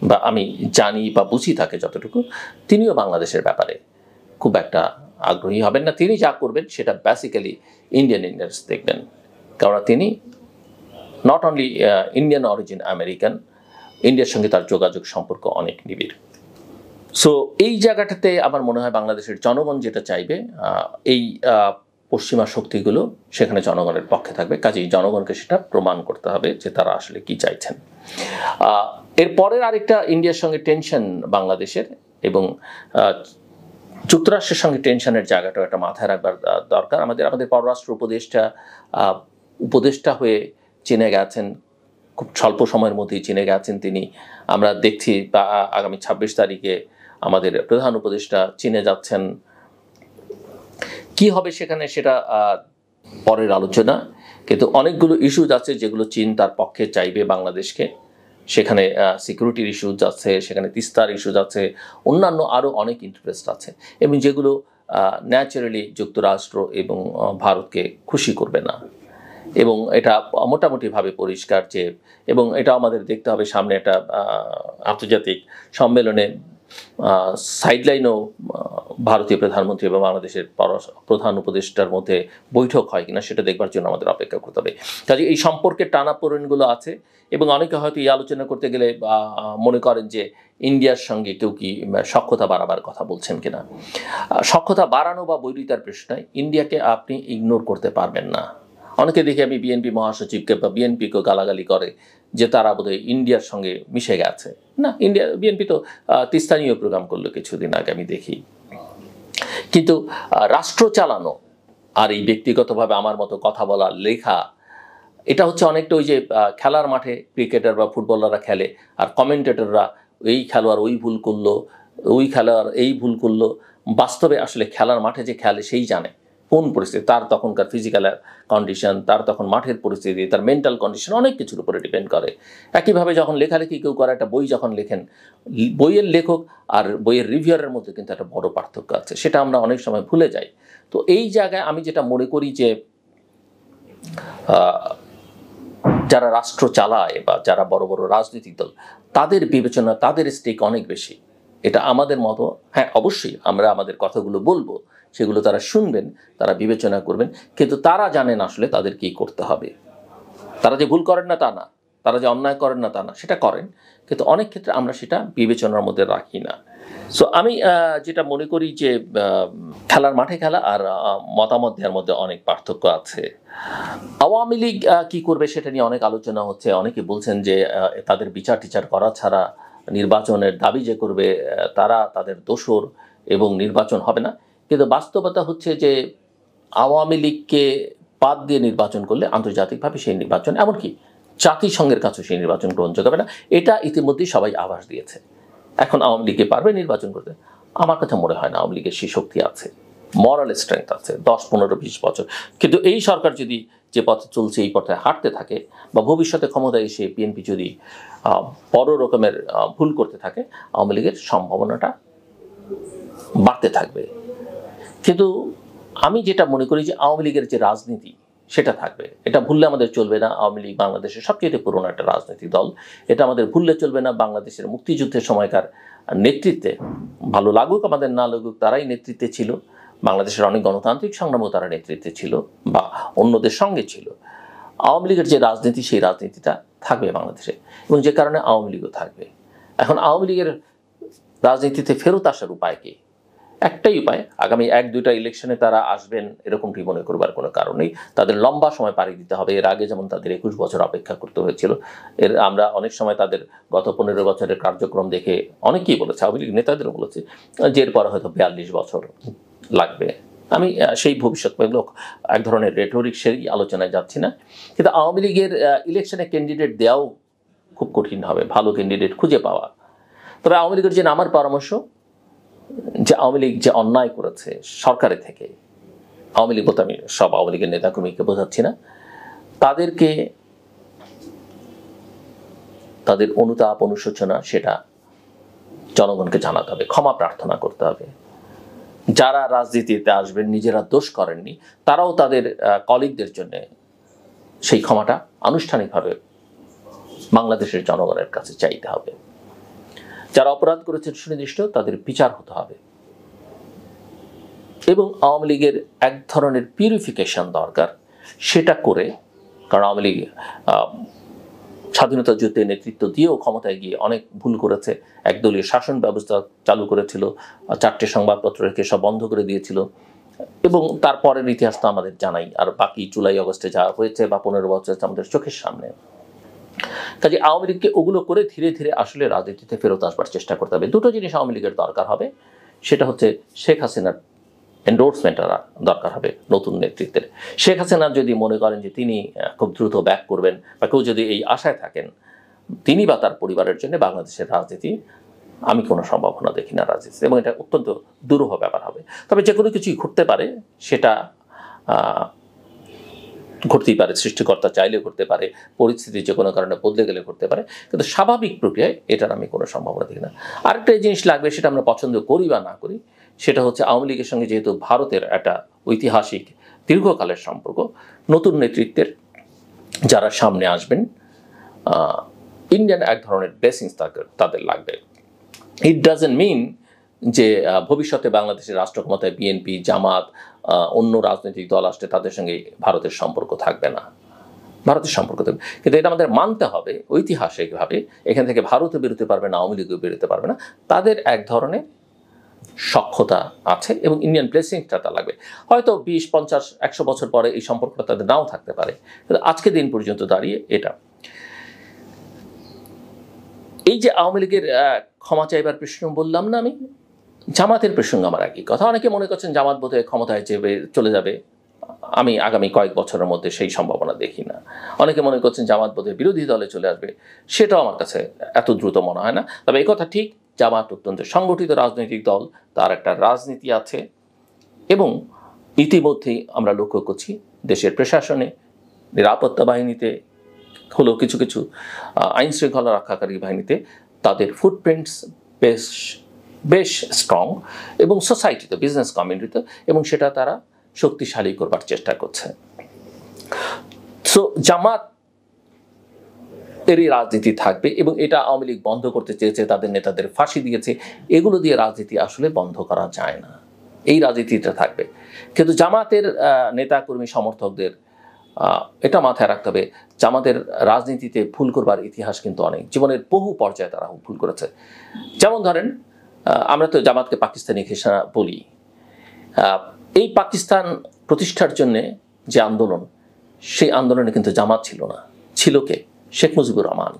বা আমি জানি বা বুঝি থাকে যতটুকু, তিনিও বাংলাদেশের ব্যাপারে খুব একটা আগ্রহী হবেন না। তিনি যা করবেন সেটা বেসিক্যালি ইন্ডিয়ান ইন্টারেস্ট দেখবেন, কারণ তিনি not only Indian origin, American, ইন্ডিয়ার সঙ্গে তার যোগাযোগ সম্পর্ক অনেক নিবিড়। সো এই জায়গাটাতে আমার মনে হয় বাংলাদেশের জনগণ যেটা চাইবে, এই পশ্চিমা শক্তিগুলো সেখানে জনগণের পক্ষে থাকবে। কাজেই জনগণকে সেটা প্রমাণ করতে হবে যে তারা আসলে কি চাইছেন। এরপরের আরেকটা ইন্ডিয়ার সঙ্গে টেনশন বাংলাদেশের এবং যুক্তরাষ্ট্রের সঙ্গে টেনশনের জায়গাটাও একটা মাথায় রাখবার দরকার। আমাদের পররাষ্ট্র উপদেষ্টা হয়ে চীনে গেছেন, খুব স্বল্প সময়ের মধ্যেই চীনে গেছেন তিনি। আমরা দেখছি বা আগামী 26 তারিখে আমাদের প্রধান উপদেষ্টা চীনে যাচ্ছেন। কি হবে সেখানে সেটা পরের আলোচনা, কিন্তু অনেকগুলো ইস্যুজ আছে যেগুলো চীন তার পক্ষে চাইবে বাংলাদেশকে। সেখানে সিকিউরিটির ইস্যুজ আছে, সেখানে তিস্তার ইস্যুজ আছে, অন্যান্য আরও অনেক ইন্টারেস্ট আছে এবং যেগুলো ন্যাচারালি যুক্তরাষ্ট্র এবং ভারতকে খুশি করবে না। এবং এটা মোটামুটিভাবে পরিষ্কার যে, এবং এটা আমাদের দেখতে হবে সামনে একটা আন্তর্জাতিক সম্মেলনে সাইডলাইনও ভারতীয় প্রধানমন্ত্রী এবং বাংলাদেশের প্রধান উপদেষ্টার মধ্যে বৈঠক হয় কিনা সেটা দেখবার জন্য আমাদের অপেক্ষা করতে হবে। কাজে এই সম্পর্কের টানাপোড়েনগুলো আছে এবং অনেকে হয়তো এই আলোচনা করতে গেলে মনে করেন যে ইন্ডিয়ার সঙ্গে কেউ কি সখ্যতা বাড়াবার কথা বলছেন কিনা। সখ্যতা বাড়ানো বা বৈরিতার প্রশ্নে ইন্ডিয়াকে আপনি ইগনোর করতে পারবেন না। অনেকে দেখে আমি বিএনপি মহাসচিবকে বা বিএনপিকে গালাগালি করে যে তারা বোধহয় ইন্ডিয়ার সঙ্গে মিশে গেছে। না, বিএনপি তো তিস্তানীয় প্রোগ্রাম করলো কিছুদিন আগে আমি দেখি। কিন্তু রাষ্ট্র চালানো আর এই ব্যক্তিগতভাবে আমার মতো কথা বলা, লেখা, এটা হচ্ছে অনেকটা ওই যে খেলার মাঠে ক্রিকেটার বা ফুটবলাররা খেলে আর কমেন্টেটররা এই খেলোয়াড় ওই ভুল করলো, ওই খেলোয়াড় এই ভুল করলো। বাস্তবে আসলে খেলার মাঠে যে খেলে সেই জানে কোন পরিস্থিতি, তার তখনকার ফিজিক্যাল কন্ডিশন, তার তখন মাঠের পরিস্থিতি, তার মেন্টাল কন্ডিশন অনেক কিছুর উপরে ডিপেন্ড করে। একইভাবে যখন লেখালেখি কেউ করে, একটা বই যখন লেখেন, বইয়ের লেখক আর বইয়ের রিভিউয়ারের মধ্যে কিন্তু একটা বড় পার্থক্য আছে, সেটা আমরা অনেক সময় ভুলে যাই। তো এই জায়গায় আমি যেটা মনে করি যে যারা রাষ্ট্র চালায় বা যারা বড় বড় রাজনৈতিক দল, তাদের বিবেচনা, তাদের স্টেক অনেক বেশি। এটা আমাদের মতো, হ্যাঁ অবশ্যই আমরা আমাদের কথাগুলো বলবো, সেগুলো তারা শুনবেন, তারা বিবেচনা করবেন, কিন্তু তারা জানেন আসলে তাদের কী করতে হবে। তারা যে ভুল করেন না তা না, তারা যে অন্যায় করেন না তা না, সেটা করেন, কিন্তু অনেক ক্ষেত্রে আমরা সেটা বিবেচনার মধ্যে রাখি না। সো আমি যেটা মনে করি যে খেলার মাঠে খেলা আর মতামত দেওয়ার মধ্যে অনেক পার্থক্য আছে। আওয়ামী লীগ কি করবে সেটা নিয়ে অনেক আলোচনা হচ্ছে। অনেকে বলছেন যে তাদের বিচার টিচার করা ছাড়া নির্বাচনের দাবি যে করবে তারা তাদের দোসর এবং নির্বাচন হবে না। কিন্তু বাস্তবতা হচ্ছে যে আওয়ামী লীগকে বাদ দিয়ে নির্বাচন করলে আন্তর্জাতিকভাবে সেই নির্বাচন, এমনকি জাতিসংঘের কাছে সেই নির্বাচন গ্রহণযোগ্য হবে না। এটা ইতিমধ্যেই সবাই আভাস দিয়েছে। এখন আওয়ামী লীগে পারবে নির্বাচন করতে? আমার কাছে মনে হয় না আওয়ামী লীগের সেই শক্তি আছে, মরাল স্ট্রেংথ আছে 10, 15, 20 বছর। কিন্তু এই সরকার যদি যে পথে চলছে এই পথে হাঁটতে থাকে বা ভবিষ্যতে ক্ষমতায় এসে বিএনপি যদি বড় রকমের ভুল করতে থাকে, আওয়ামী লীগের সম্ভাবনাটা বাড়তে থাকবে। কিন্তু আমি যেটা মনে করি যে আওয়ামী লীগের যে রাজনীতি সেটা থাকবে, এটা ভুললে আমাদের চলবে না। আওয়ামী লীগ বাংলাদেশের সবচেয়ে পুরনো একটা রাজনৈতিক দল, এটা আমাদের ভুললে চলবে না। বাংলাদেশের মুক্তিযুদ্ধের সময়কার নেতৃত্বে, ভালো লাগুক আমাদের না লাগুক, তারাই নেতৃত্বে ছিল। বাংলাদেশের অনেক গণতান্ত্রিক সংগ্রামেও তারা নেতৃত্বে ছিল বা অন্যদের সঙ্গে ছিল। আওয়ামী লীগের যে রাজনীতি সেই রাজনীতিটা থাকবে বাংলাদেশে, এবং যে কারণে আওয়ামী লীগও থাকবে। এখন আওয়ামী লীগের রাজনীতিতে ফেরত আসার উপায় কি? একটাই উপায়, আগামী 1-2টা ইলেকশনে তারা আসবেন এরকমটি মনে করবার কোনো কারণ নেই। তাদের লম্বা সময় পাড়ি দিতে হবে। এর আগে যেমন তাদের 21 বছর অপেক্ষা করতে হয়েছিল, আমরা অনেক সময় তাদের গত 15 বছরের কার্যক্রম দেখে অনেকেই বলেছে, আওয়ামী লীগ নেতাদেরও বলেছে যে এরপরে হয়তো 42 বছর লাগবে। আমি সেই ভবিষ্যৎমূলক এক ধরনের রেটরিক সেই আলোচনায় যাচ্ছি না, কিন্তু আওয়ামী লীগের ইলেকশনে ক্যান্ডিডেট দেওয়াও খুব কঠিন হবে, ভালো ক্যান্ডিডেট খুঁজে পাওয়া। তবে আওয়ামী লীগের যে আমার পরামর্শ, যে আওয়ামী লীগ যে অন্যায় করেছে সরকারের থেকে, আওয়ামী লীগ বলতে আমি সব আওয়ামী লীগের নেতাকর্মীকে বোঝাচ্ছি না, তাদেরকে তাদের অনুতাপ অনুশোচনা সেটা জনগণকে জানাতে হবে, ক্ষমা প্রার্থনা করতে হবে। যারা রাজনীতিতে আসবেন নিজেরা দোষ করেননি, তারাও তাদের কলিগদের জন্য সেই ক্ষমাটা আনুষ্ঠানিকভাবে বাংলাদেশের জনগণের কাছে চাইতে হবে। যারা অপরাধ করেছেন সুনির্দিষ্ট, তাদের বিচার হতে হবে। এবং আওয়ামী লীগের এক ধরনের পিউরিফিকেশন দরকার, সেটা করে, কারণ আওয়ামী লীগ স্বাধীনতা যুদ্ধে নেতৃত্ব দিয়েও ক্ষমতায় গিয়ে অনেক ভুল করেছে। একদলীয় শাসন ব্যবস্থা চালু করেছিল, 4টে সংবাদপত্র রেখে সব বন্ধ করে দিয়েছিল, এবং তারপরের ইতিহাস তো আমাদের জানাই। আর বাকি জুলাই আগস্টে যা হয়েছে বা 15 বছর আমাদের চোখের সামনে। কাজে আওয়ামী লীগকে ওগুলো করে ধীরে ধীরে আসলে রাজনীতিতে ফেরত আসবার চেষ্টা করতে হবে। দুটো জিনিস আওয়ামী লীগের দরকার হবে, সেটা হচ্ছে শেখ হাসিনার এন্ডোর্সমেন্ট দরকার হবে নতুন নেতৃত্বের। শেখ হাসিনা যদি মনে করেন যে তিনি খুব দ্রুত ব্যাক করবেন, বা কেউ যদি এই আশায় থাকেন, তিনি বা তার পরিবারের জন্য বাংলাদেশের রাজনীতি আমি কোনো সম্ভাবনা দেখি না রাজনীতি, এবং এটা অত্যন্ত দুরূহ ব্যাপার হবে। তবে যে কোনো কিছুই ঘটতে পারে, সেটা ঘটতেই পারে, সৃষ্টিকর্তা চাইলে ঘটতে পারে, পরিস্থিতি যে কোনো কারণে বদলে গেলে ঘটতে পারে, কিন্তু স্বাভাবিক প্রক্রিয়ায় এটার আমি কোনো সম্ভাবনা দেখি না। আরেকটা জিনিস লাগবে, সেটা আমরা পছন্দ করি বা না করি, সেটা হচ্ছে আওয়ামী লীগের সঙ্গে যেহেতু ভারতের একটা ঐতিহাসিক দীর্ঘকালের সম্পর্ক, নতুন নেতৃত্বের যারা সামনে আসবেন ইন্ডিয়ান এক ধরনের ব্লেসিংস তাদের লাগবে। ইট ডাজন্ট মিন যে ভবিষ্যতে বাংলাদেশের রাষ্ট্র ক্ষমতায় বিএনপি, জামাত, অন্য রাজনৈতিক দল আসলে তাদের সঙ্গে ভারতের সম্পর্ক থাকবে না। ভারতের সম্পর্ক থাকবে, কিন্তু এটা আমাদের মানতে হবে ঐতিহাসিকভাবে এখান থেকে ভারতও বেরোতে পারবে না, আওয়ামী লীগও বেরোতে পারবে না। তাদের এক ধরনের সক্ষতা আছে এবং ইন্ডিয়ান ব্লেসিংসটা তা লাগবে। হয়তো 20, 50, 100 বছর পরে এই সম্পর্কটা তাদের নাও থাকতে পারে, কিন্তু আজকে দিন পর্যন্ত দাঁড়িয়ে এটা। এই যে আওয়ামী লীগের ক্ষমা চাইবার প্রশ্ন বললাম না আমি, জামাতের প্রসঙ্গ আমার একই কথা। অনেকে মনে করছেন জামাত বোধহয় ক্ষমতায় চলে যাবে, আমি আগামী কয়েক বছরের মধ্যে সেই সম্ভাবনা দেখি না। অনেকে মনে করছেন জামাত বোধহয় বিরোধী দলে চলে আসবে, সেটাও আমার কাছে এত দ্রুত মনে হয় না। তবে এই কথা ঠিক, জামাত অত্যন্ত সংগঠিত রাজনৈতিক দল, তার একটা রাজনীতি আছে এবং ইতিমধ্যেই আমরা লক্ষ্য করছি দেশের প্রশাসনে, নিরাপত্তা বাহিনীতে হলেও কিছু কিছু আইন শৃঙ্খলা রক্ষাকারী বাহিনীতে তাদের ফুটপ্রিন্টস বেশ স্ট্রং, এবং সোসাইটিতে, বিজনেস কমিউনিটিতে, এবং সেটা তারা শক্তিশালী করবার চেষ্টা করছে। সো জামাত এরই রাজনীতি থাকবে এবং এটা আওয়ামী লীগ বন্ধ করতে চেয়েছে, তাদের নেতাদের ফাঁসি দিয়েছে, এগুলো দিয়ে রাজনীতি আসলে বন্ধ করা যায় না, এই রাজনীতিটা থাকবে। কিন্তু জামাতের নেতাকর্মী সমর্থকদের এটা মাথায় রাখতে হবে, জামাতের রাজনীতিতে ভুল করবার ইতিহাস কিন্তু অনেক, জীবনের বহু পর্যায়ে তারা ভুল করেছে। যেমন ধরেন, আমরা তো জামাতকে পাকিস্তানি ঘোষণা বলি, এই পাকিস্তান প্রতিষ্ঠার জন্য যে আন্দোলন, সেই আন্দোলনে কিন্তু জামাত ছিল না, ছিল কে? শেখ মুজিবুর রহমান।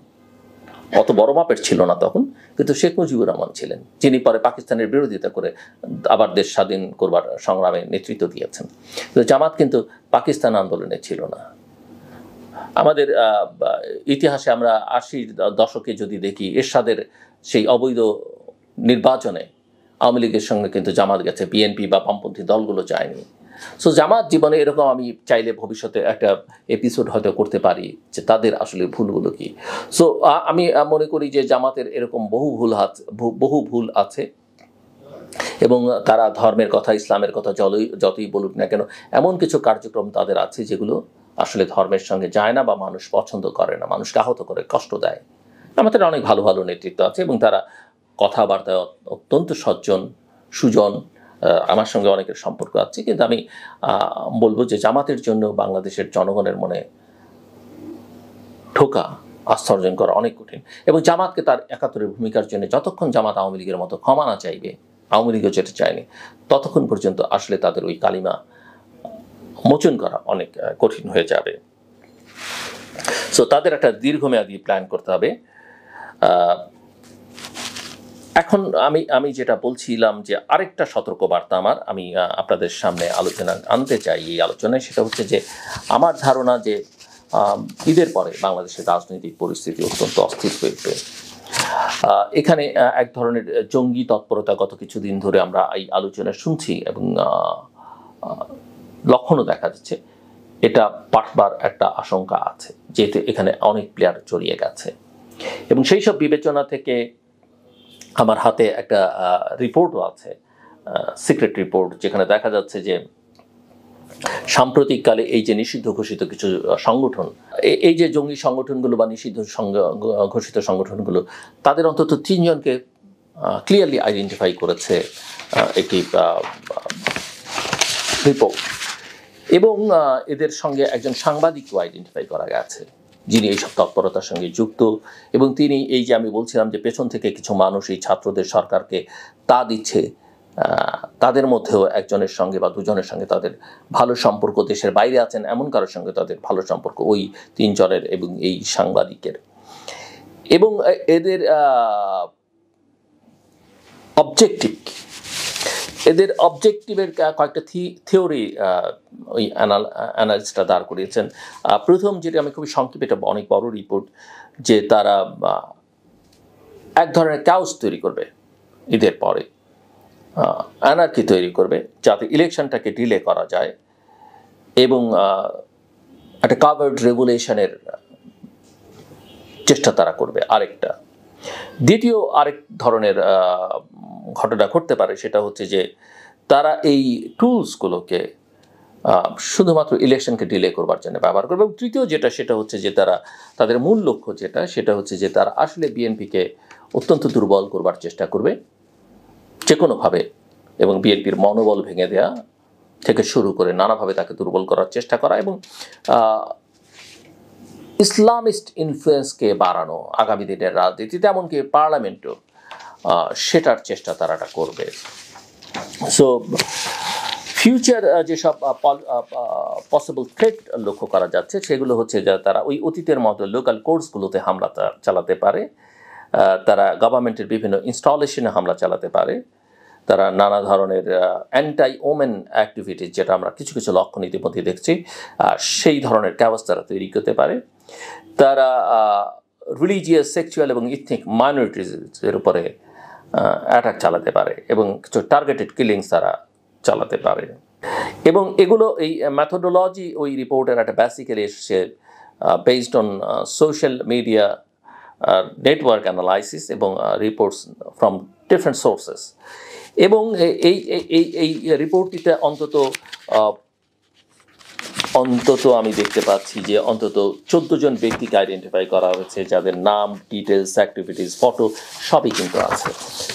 অত বড় মাপের ছিল না তখন, কিন্তু শেখ মুজিবুর রহমান ছিলেন, যিনি পরে পাকিস্তানের বিরোধিতা করে আবার দেশ স্বাধীন করবার সংগ্রামে নেতৃত্ব দিয়েছেন। কিন্তু জামাত কিন্তু পাকিস্তান আন্দোলনে ছিল না। আমাদের ইতিহাসে আমরা 80-র দশকে যদি দেখি, এরশাদের সেই অবৈধ নির্বাচনে আওয়ামী লীগের সঙ্গে কিন্তু জামাত গেছে, বিএনপি বা বামপন্থী দলগুলো যায়নি। সো জামাত জীবনে এরকম, আমি চাইলে ভবিষ্যতে একটা এপিসোড হয়তো করতে পারি যে তাদের আসলে ভুলগুলো কি। সো আমি মনে করি যে জামাতের এরকম বহু ভুল আছে এবং তারা ধর্মের কথা, ইসলামের কথা যতই বলুক না কেন, এমন কিছু কার্যক্রম তাদের আছে যেগুলো আসলে ধর্মের সঙ্গে যায় না বা মানুষ পছন্দ করে না, মানুষকে আহত করে, কষ্ট দেয়। আমাদের অনেক ভালো ভালো নেতৃত্ব আছে এবং তারা কথাবার্তায় অত্যন্ত সজ্জন, সুজন, আমার সঙ্গে অনেকের সম্পর্ক আছে। কিন্তু আমি বলবো যে জামাতের জন্য বাংলাদেশের জনগণের মনে ঢোকা, আস্থা অর্জন করা অনেক কঠিন। এবং জামাতকে তার 71-এর ভূমিকার জন্য যতক্ষণ জামাত আওয়ামী লীগের মতো ক্ষমা না চাইবে, আওয়ামী লীগও যেটা চায়নি, ততক্ষণ পর্যন্ত আসলে তাদের ওই কালিমা মোচন করা অনেক কঠিন হয়ে যাবে। সো তাদের একটা দীর্ঘমেয়াদী প্ল্যান করতে হবে। এখন আমি যেটা বলছিলাম যে আরেকটা সতর্কবার্তা আমি আপনাদের সামনে আলোচনা আনতে চাই এই আলোচনায়, সেটা হচ্ছে যে আমার ধারণা যে ঈদের পরে বাংলাদেশের রাজনৈতিক পরিস্থিতি অত্যন্ত অস্থির হয়ে উঠবে। এখানে এক ধরনের জঙ্গি তৎপরতা গত কিছুদিন ধরে আমরা এই আলোচনা শুনছি এবং লক্ষণও দেখা যাচ্ছে, এটা পাঠবার একটা আশঙ্কা আছে, যেহেতু এখানে অনেক প্লেয়ার জড়িয়ে গেছে। এবং সেই সব বিবেচনা থেকে আমার হাতে একটা রিপোর্টও আছে, সিক্রেট রিপোর্ট, যেখানে দেখা যাচ্ছে যে সাম্প্রতিককালে এই যে নিষিদ্ধ ঘোষিত কিছু সংগঠন, এই যে জঙ্গি সংগঠনগুলো বা নিষিদ্ধ ঘোষিত সংগঠনগুলো, তাদের অন্তত 3 জনকে ক্লিয়ারলি আইডেন্টিফাই করেছে একটি রিপোর্ট, এবং এদের সঙ্গে একজন সাংবাদিকও আইডেন্টিফাই করা গেছে, যিনি এইসব তৎপরতার সঙ্গে যুক্ত। এবং তিনি, এই যে আমি বলছিলাম যে পেছন থেকে কিছু মানুষ এই ছাত্রদের সরকারকে তা দিচ্ছে, তাদের মধ্যেও একজনের সঙ্গে বা দুজনের সঙ্গে তাদের ভালো সম্পর্ক, দেশের বাইরে আছেন এমন কারোর সঙ্গে তাদের ভালো সম্পর্ক, ওই 3 জনের এবং এই সাংবাদিকের। এবং এদের অবজেক্টিভের কয়েকটা থিওরি ওই অ্যানালিস্টরা দাঁড় করিয়েছেন। প্রথম যেটা আমি খুবই সংক্ষেপে, এটা অনেক বড় রিপোর্ট, যে তারা এক ধরনের ক্যাওস তৈরি করবে ঈদের পরে, অ্যানার্কি তৈরি করবে, যাতে ইলেকশনটাকে ডিলে করা যায়, এবং একটা কাভার্ড রেগুলেশনের চেষ্টা তারা করবে। আরেক ধরনের ঘটনা ঘটতে পারে, সেটা হচ্ছে যে তারা এই টুলসগুলোকে শুধুমাত্র ইলেকশনকে ডিলে করবার জন্য ব্যবহার করবে। এবং তৃতীয় যেটা, সেটা হচ্ছে যে তাদের মূল লক্ষ্য যেটা, সেটা হচ্ছে যে তারা আসলে বিএনপিকে অত্যন্ত দুর্বল করবার চেষ্টা করবে যে কোনোভাবে, এবং বিএনপির মনোবল ভেঙে দেওয়া থেকে শুরু করে নানাভাবে তাকে দুর্বল করার চেষ্টা করা, এবং ইসলামিস্ট ইনফ্লুয়েন্সকে বাড়ানো আগামী দিনের রাজনীতিতে, এমনকি পার্লামেন্টও সেটার চেষ্টা তারা করবে। সো ফিউচার যেসব পসিবল থ্রেট লক্ষ্য করা যাচ্ছে সেগুলো হচ্ছে যে তারা ওই অতীতের মতো লোকাল কোর্টসগুলোতে হামলা চালাতে পারে, তারা গভর্নমেন্টের বিভিন্ন ইনস্টলেশনে হামলা চালাতে পারে, তারা নানা ধরনের অ্যান্টাই ওমেন অ্যাক্টিভিটিস, যেটা আমরা কিছু কিছু লক্ষণ ইতিমধ্যে দেখছি, সেই ধরনের ক্যাওয়াস তারা তৈরি করতে পারে। তারা রিলিজিয়াস, সেক্সুয়াল এবং ইথনিক মাইনরিটিজের উপরে অ্যাটাক চালাতে পারে এবং কিছু টার্গেটেড কিলিংস তারা চালাতে পারে। এবং এগুলো, এই ম্যাথোডোলজি ওই রিপোর্টের একটা বেসিক্যালি এসেছে based on social media network analysis এবং রিপোর্টস ফ্রম ডিফারেন্ট সোর্সেস। এবং এই রিপোর্টটিতে অন্তত আমি দেখতে পাচ্ছি যে অন্তত 14 জন ব্যক্তিকে আইডেন্টিফাই করা হয়েছে, যাদের নাম, ডিটেলস, অ্যাক্টিভিটিস, ফটো সবই কিন্তু আছে।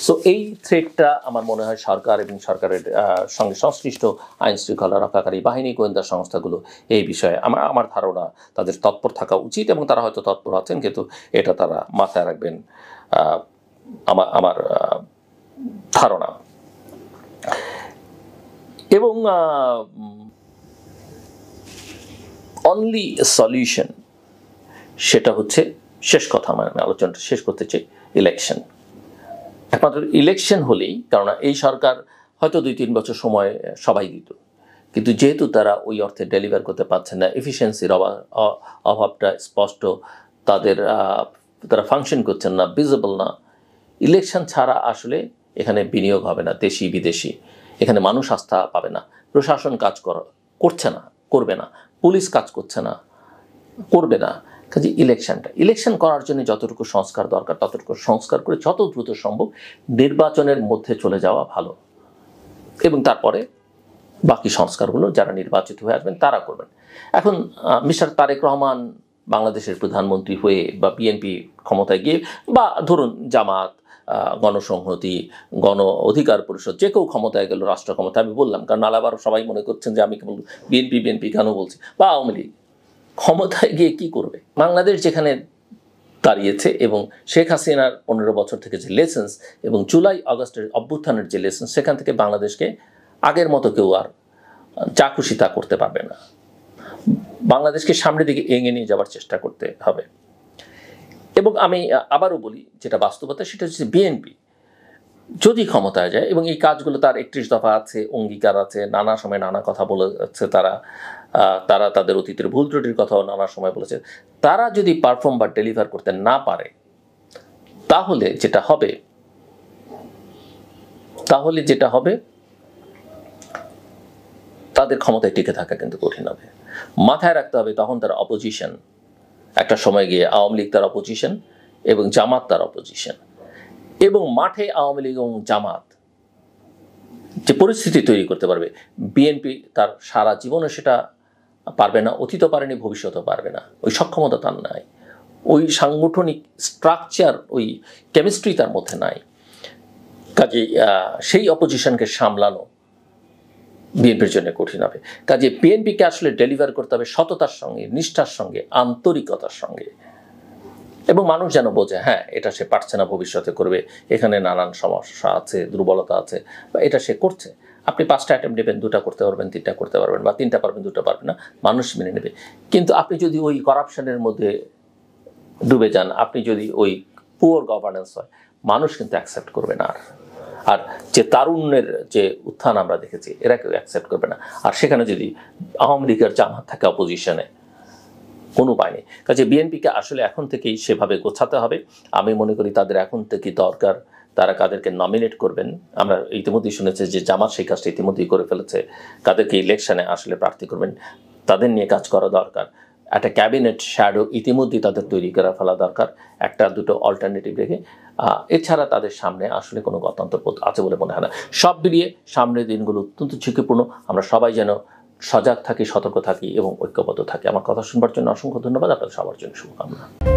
সো এই থ্রেটটা আমার মনে হয় সরকার এবং সরকারের সঙ্গে সংশ্লিষ্ট আইন শৃঙ্খলা রক্ষাকারী বাহিনী, গোয়েন্দা সংস্থাগুলো এই বিষয়ে আমার ধারণা তাদের তৎপর থাকা উচিত, এবং তারা হয়তো তৎপর আছেন, কিন্তু এটা তারা মাথায় রাখবেন আমার ধারণা। এবং অনলি সলিউশন সেটা হচ্ছে, শেষ কথা আমি আলোচনাটা শেষ করতে চাই, ইলেকশন। একমাত্র ইলেকশন হলেই, কারণ এই সরকার হয়তো 2-3 বছর সময় সবাই দিত, কিন্তু যেহেতু তারা ওই অর্থে ডেলিভার করতে পারছে না, এফিসিয়েন্সির অভাবটা স্পষ্ট, তারা ফাংশন করছেন না, ভিজিবল না। ইলেকশন ছাড়া আসলে এখানে বিনিয়োগ হবে না, দেশি বিদেশি, এখানে মানুষ আস্থা পাবে না, প্রশাসন কাজ করছে না, করবে না, পুলিশ কাজ করছে না, করবে না। কাজে ইলেকশন করার জন্য যতটুকু সংস্কার দরকার ততটুকু সংস্কার করে যত দ্রুত সম্ভব নির্বাচনের মধ্যে চলে যাওয়া ভালো, এবং তারপরে বাকি সংস্কারগুলো যারা নির্বাচিত হয়ে আসবেন তারা করবেন। এখন মিস্টার তারেক রহমান বাংলাদেশের প্রধানমন্ত্রী হয়ে, বা বিএনপি ক্ষমতায় গিয়ে, বা ধরুন জামাত, গণসংহতি, গণ অধিকার পরিষদ, যে কেউ ক্ষমতায় গেল, রাষ্ট্র ক্ষমতা, আমি বললাম, কারণ আবার সবাই মনে করছেন যে আমি কেবল বিএনপি কেন বলছি, বা আওয়ামী লীগ ক্ষমতায় গিয়ে কি করবে? বাংলাদেশ যেখানে দাঁড়িয়েছে, এবং শেখ হাসিনার 15 বছর থেকে যে লেসেন্স, এবং জুলাই আগস্টের অভ্যুত্থানের যে লেসেন্স, সেখান থেকে বাংলাদেশকে আগের মতো কেউ আর যা খুশি তা করতে পারবে না। বাংলাদেশকে সামনের দিকে এগিয়ে নিয়ে যাওয়ার চেষ্টা করতে হবে। এবং আমি আবারও বলি, যেটা বাস্তবতা, সেটা হচ্ছে বিএনপি যদি ক্ষমতায় যায়, এবং এই কাজগুলো তার 31 দফা আছে, অঙ্গীকার আছে, নানা সময় নানা কথা বলেছে তারা তাদের অতীতের ভুল ত্রুটির কথাও নানা সময় বলেছে, তারা যদি পারফর্ম বা ডেলিভার করতে না পারে, তাহলে যেটা হবে তাদের ক্ষমতায় টিকে থাকা কিন্তু কঠিন হবে। মাথায় রাখতে হবে, তখন তার অপোজিশন, একটা সময় গিয়ে আওয়ামী লীগ তার অপোজিশন এবং জামাত তার অপোজিশন, এবং মাঠে আওয়ামী লীগ এবং জামাত যে পরিস্থিতি তৈরি করতে পারবে, বিএনপি তার সারা জীবনে সেটা পারবে না, অতীতও পারেনি, ভবিষ্যতেও পারবে না। ওই সক্ষমতা তার নাই, ওই সাংগঠনিক স্ট্রাকচার, ওই কেমিস্ট্রি তার মধ্যে নাই। কাজেই সেই অপোজিশনকে সামলানো বিএনপির জন্য কঠিন হবে। কাজে বিএনপিকে আসলে ডেলিভার করতে হবে সততার সঙ্গে, নিষ্ঠার সঙ্গে, আন্তরিকতার সঙ্গে, এবং মানুষ যেন বোঝে, হ্যাঁ, এটা সে পারছে না, ভবিষ্যতে করবে, এখানে নানান সমস্যা আছে, দুর্বলতা আছে, বা এটা সে করছে। আপনি 5টা অ্যাটেম্প নেবেন, 2টা করতে পারবেন, 3টা করতে পারবেন, বা 3টা পারবেন, 2টা পারবেন না, মানুষ মেনে নেবে। কিন্তু আপনি যদি ওই করাপশনের মধ্যে ডুবে যান, আপনি যদি ওই পুয়ার গভর্নেন্স হয়, মানুষ কিন্তু অ্যাকসেপ্ট করবে না। আর যে তারুণ্যের যে উত্থান আমরা দেখেছি, এরা কেউ অ্যাকসেপ্ট করবে না। আর সেখানে যদি আওয়ামী লীগের জামাত থাকে অপোজিশনে, কোনো উপায় নেই। কাজে বিএনপিকে আসলে এখন থেকেই সেভাবে গোছাতে হবে। আমি মনে করি তাদের এখন থেকে দরকার, তারা কাদেরকে নমিনেট করবেন। আমরা ইতিমধ্যেই শুনেছি যে জামাত সেই কাজটা ইতিমধ্যেই করে ফেলেছে, কাদেরকে ইলেকশনে আসলে প্রার্থী করবেন তাদের নিয়ে কাজ করা দরকার। একটা ক্যাবিনেট শ্যাডো ইতিমধ্যেই তাদের তৈরি করে ফেলা দরকার, 1-2 অল্টারনেটিভ রেখে। এছাড়া তাদের সামনে আসলে কোনো গত্যন্তর পথ আছে বলে মনে হয় না। সব মিলিয়ে সামনের দিনগুলো অত্যন্ত ঝুঁকিপূর্ণ। আমরা সবাই যেন সজাগ থাকি, সতর্ক থাকি এবং ঐক্যবদ্ধ থাকি। আমার কথা শুনবার জন্য অসংখ্য ধন্যবাদ। আপনাদের সবার জন্য শুভকামনা।